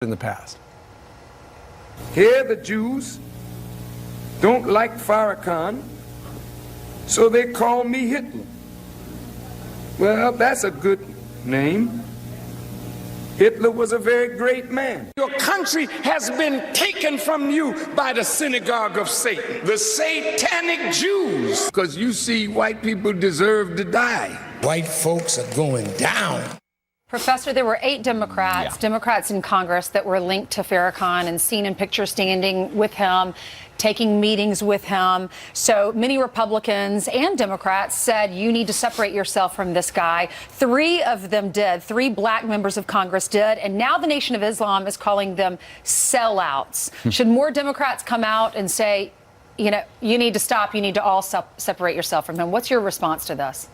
in the past. Here the Jews don't like Farrakhan, so they call me Hitler. Well, that's a good name. Hitler was a very great man. Your country has been taken from you by the synagogue of Satan, the satanic Jews. Because you see, white people deserve to die. White folks are going down. Professor, there were 8 Democrats in Congress that were linked to Farrakhan and seen in pictures standing with him, taking meetings with him. So many Republicans and Democrats said you need to separate yourself from this guy. 3 of them did. 3 black members of Congress did. And now the Nation of Islam is calling them sellouts. Should more Democrats come out and say, you know, you need to stop, you need to all separate yourself from him? What's your response to this?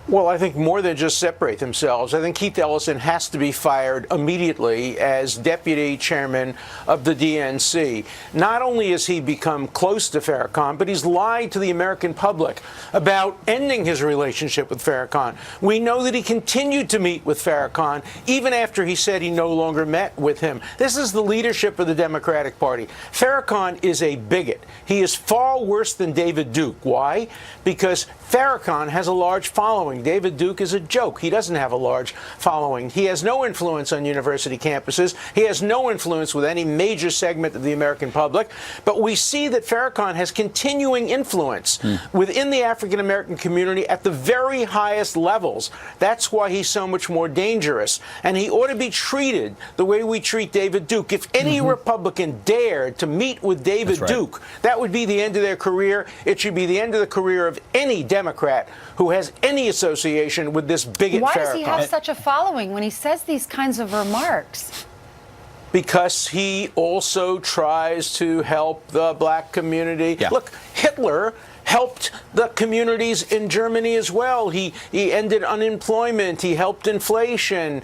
Well, I think more than just separate themselves. I think Keith Ellison has to be fired immediately as deputy chairman of the DNC. Not only has he become close to Farrakhan, but he's lied to the American public about ending his relationship with Farrakhan. We know that he continued to meet with Farrakhan even after he said he no longer met with him. This is the leadership of the Democratic Party. Farrakhan is a bigot. He is far worse than David Duke. Why? Because Farrakhan has a large following. David Duke is a joke. He doesn't have a large following. He has no influence on university campuses. He has no influence with any major segment of the American public. But we see that Farrakhan has continuing influence within the African American community at the very highest levels. That's why he's so much more dangerous. And he ought to be treated the way we treat David Duke. If any Republican dared to meet with David Duke, that would be the end of their career. It should be the end of the career of any Democrat who has any association with this bigot Farrakhan. Why does he have such a following when he says these kinds of remarks? Because he also tries to help the black community. Yeah. Look, Hitler helped the communities in Germany as well. He ended unemployment. He helped inflation.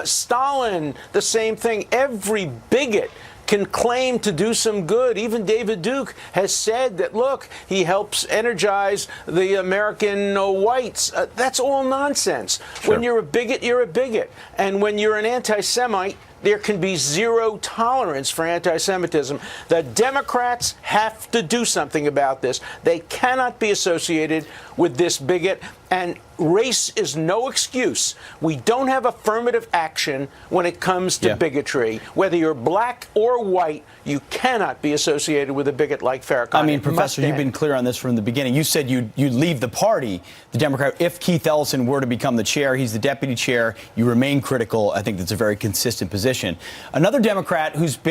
Stalin, the same thing. Every bigot can claim to do some good. Even David Duke has said that, look, he helps energize the American whites. That's all nonsense. Sure. When you're a bigot, you're a bigot. And when you're an anti-Semite, there can be zero tolerance for anti-Semitism. The Democrats have to do something about this. They cannot be associated with this bigot. And race is no excuse. We don't have affirmative action when it comes to bigotry. Whether you're black or white, you cannot be associated with a bigot like Farrakhan. I mean, Professor, you've been clear on this from the beginning. You said you'd leave the party, the Democrat, if Keith Ellison were to become the chair. He's the deputy chair. You remain critical. I think that's a very consistent position. Another Democrat who's been